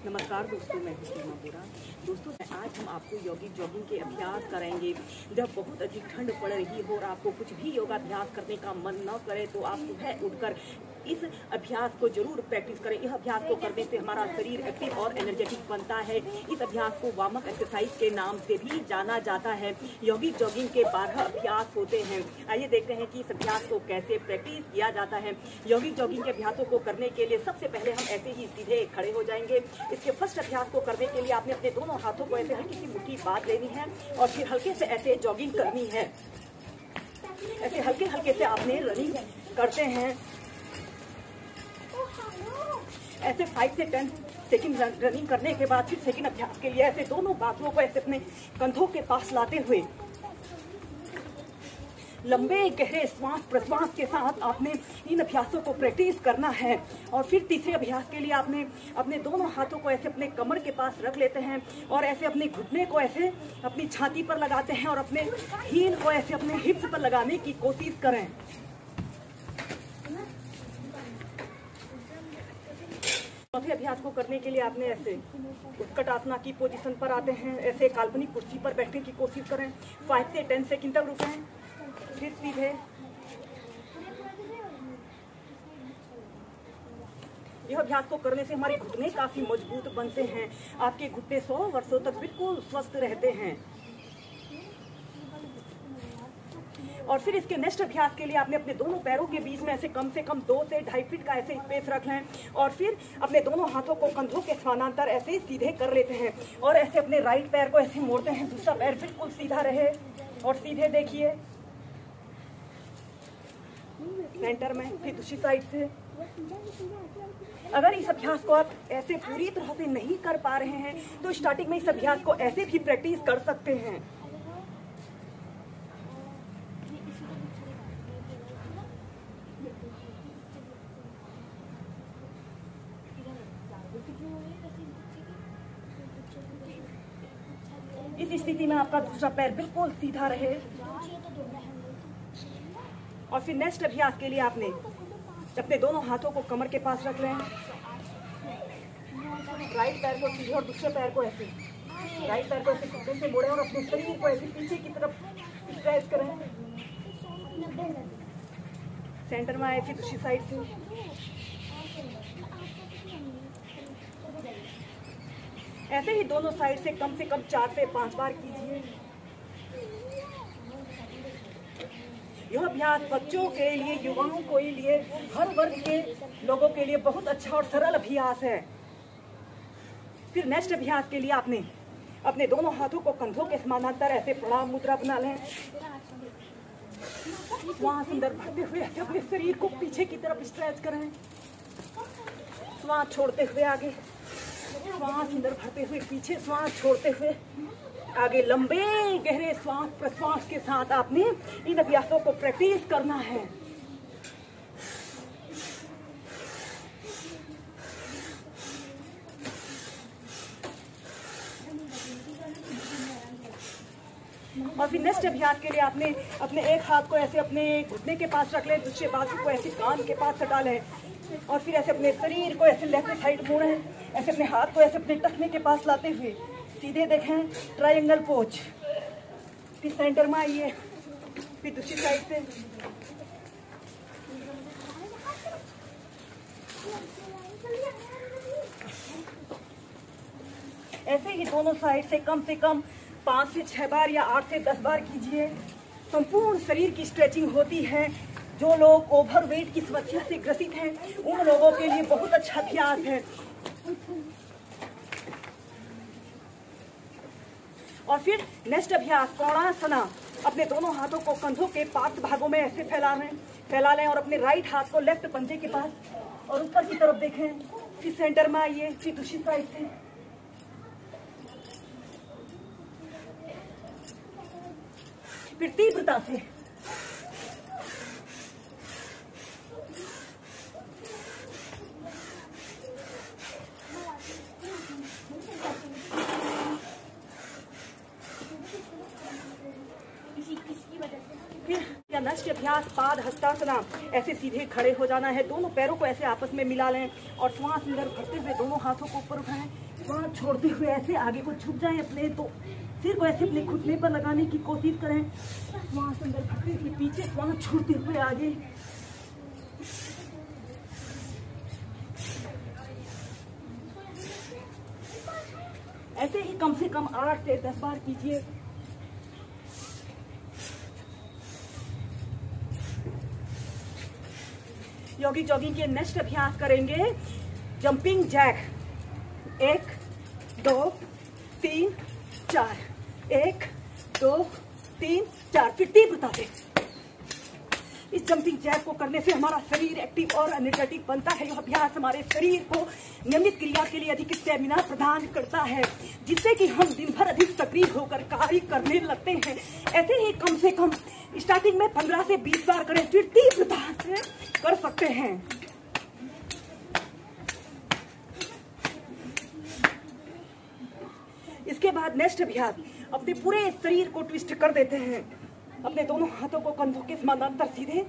नमस्कार दोस्तों, मैं हूँ सीमा बोरा। दोस्तों आज हम आपको यौगिक जॉगिंग के अभ्यास कराएंगे। जब बहुत अधिक ठंड पड़ रही हो और आपको कुछ भी योगाभ्यास करने का मन न करे तो आप सुबह उठकर इस अभ्यास को जरूर प्रैक्टिस करें। यह अभ्यास को करने से हमारा शरीर एक्टिव और एनर्जेटिक बनता है। इस अभ्यास को वार्म अप एक्सरसाइज के नाम से भी जाना जाता है। यौगिक जॉगिंग के 12 अभ्यास होते हैं। आइए देखते हैं कि इस अभ्यास को कैसे प्रैक्टिस किया जाता है। यौगिक जॉगिंग के अभ्यासों को करने के लिए सबसे पहले हम ऐसे ही सीधे खड़े हो जाएंगे। इसके फर्स्ट अभ्यास को करने के लिए आपने अपने दोनों हाथों को ऐसे हल्की सी मुट्ठी बांध लेनी है और फिर हल्के से ऐसे जॉगिंग करनी है। ऐसे हल्के हल्के से आपने रनिंग करते हैं। ऐसे 5 से 10 सेकंड रनिंग करने के बाद फिर सेकंड अभ्यास के लिए ऐसे दोनों बाजुओं को ऐसे अपने कंधों के पास लाते हुए लंबे गहरे श्वास प्रश्वास के साथ आपने इन अभ्यासों को प्रैक्टिस करना है। और फिर तीसरे अभ्यास के लिए आपने अपने दोनों हाथों को ऐसे अपने कमर के पास रख लेते हैं और ऐसे अपने घुटने को ऐसे अपनी छाती पर लगाते हैं और अपने हील को ऐसे अपने हिप्स पर लगाने की कोशिश करें। चौथे अभ्यास को करने के लिए आपने ऐसे उत्कट आसना की पोजीशन पर आते हैं। ऐसे काल्पनिक कुर्सी पर बैठने की कोशिश करें। 5 से 10 सेकंड तक रुकें, फिर सीधे। यह अभ्यास को करने से हमारे घुटने काफी मजबूत बनते हैं। आपके घुटने 100 वर्षों तक बिल्कुल स्वस्थ रहते हैं। और फिर इसके नेक्स्ट अभ्यास के लिए आपने अपने दोनों पैरों के बीच में ऐसे कम से कम 2 से 2.5 फीट का ऐसे स्पेस रख लें और फिर अपने दोनों हाथों को कंधों के समानांतर ऐसे सीधे कर लेते हैं और ऐसे अपने राइट पैर को ऐसे मोड़ते हैं। दूसरा पैर बिल्कुल सीधा रहे और सीधे देखिए सेंटर में, फिर दूसरी साइड से। अगर इस अभ्यास को आप ऐसे पूरी तरह से नहीं कर पा रहे हैं तो स्टार्टिंग में इस अभ्यास को ऐसे भी प्रैक्टिस कर सकते हैं। इस स्थिति में आपका दूसरा पैर बिल्कुल सीधा रहे। और फिर नेक्स्ट अभ्यास के लिए आपने अपने दोनों हाथों को कमर के पास रख लें। राइट पैर को सीधे और दूसरे पैर को ऐसे, राइट पैर को ऐसे घुटने से मोड़ें और अपने शरीर को ऐसे पीछे की तरफ स्ट्रेच करें। सेंटर में आए, फिर दूसरी साइड से। ऐसे ही दोनों साइड से कम 4 से 5 बार कीजिए। यह अभ्यास बच्चों के लिए, युवाओं के लिए, हर वर्ग के लोगों के लिए बहुत अच्छा और सरल अभ्यास है। फिर नेक्स्ट अभ्यास के लिए आपने अपने दोनों हाथों को कंधों के समानांतर ऐसे प्रणाम मुद्रा बना लें। श्वास अंदर भरते हुए ऐसे अपने शरीर को पीछे की तरफ स्ट्रेच करें। श्वास छोड़ते हुए आगे, श्वास अंदर भरते हुए पीछे, श्वास छोड़ते हुए आगे। लंबे गहरे श्वास प्रश्वास के साथ आपने इन अभ्यासों को प्रैक्टिस करना है। और फिर नेक्स्ट अभ्यास के लिए आपने अपने एक हाथ को ऐसे अपने घुटने के पास रख लें, दूसरे बाजू को ऐसे कान के पास सटा लें और फिर ऐसे अपने शरीर को ऐसे लेफ्ट साइड मोड़ें। ऐसे अपने हाथ को ऐसे अपने टखने के पास लाते हुए सीधे देखें, ट्रायंगल पोज। फिर सेंटर में आइए, फिर दूसरी साइड से। ऐसे ही दोनों साइड से कम 5 से 6 बार या 8 से 10 बार कीजिए। संपूर्ण शरीर की स्ट्रेचिंग होती है। जो लोग ओवरवेट की समस्या से ग्रसित हैं उन लोगों के लिए बहुत अच्छा अभ्यास है। और फिर नेक्स्ट अभ्यास कोणासना। अपने दोनों हाथों को कंधों के पार्श्व भागों में ऐसे फैला लें और अपने राइट हाथ को लेफ्ट पंजे के पास और ऊपर की तरफ देखें। फिर सेंटर में आइए, फिर दूसरी साइड से। फिर तीव्रता से। फिर का नेक्स्ट अभ्यास पाद हस्तासना। ऐसे सीधे खड़े हो जाना है, दोनों पैरों को ऐसे आपस में मिला लें और श्वास अंदर भरते हुए दोनों हाथों को ऊपर उठाएं, श्वास छोड़ते हुए ऐसे आगे को झुक जाएं, अपने तो सिर को ऐसे अपने घुटने पर लगाने की कोशिश करें। श्वास अंदर भरते हुए पीछे, श्वास छोड़ते हुए आगे। ऐसे ही कम से कम 8 से 10 बार कीजिए। यौगिक जॉगिंग के नेक्स्ट अभ्यास करेंगे जंपिंग जैक। 1 2 3 4, 1 2 3 4। फिर तीव्रता से इस जंपिंग जैक को करने से हमारा शरीर एक्टिव और एनर्जेटिक बनता है। यह अभ्यास हमारे शरीर को नियमित क्रिया के लिए अधिक स्टेमिना प्रदान करता है, जिससे कि हम दिन भर अधिक सक्रिय होकर कार्य करने लगते हैं। ऐसे ही कम से कम स्टार्टिंग में 15 से 20 बार करें, फिर तीव्रता से कर सकते हैं। इसके बाद नेक्स्ट अभ्यास अपने पूरे शरीर को ट्विस्ट कर देते हैं। अपने दोनों हाथों को कंधों के समानांतर सीधे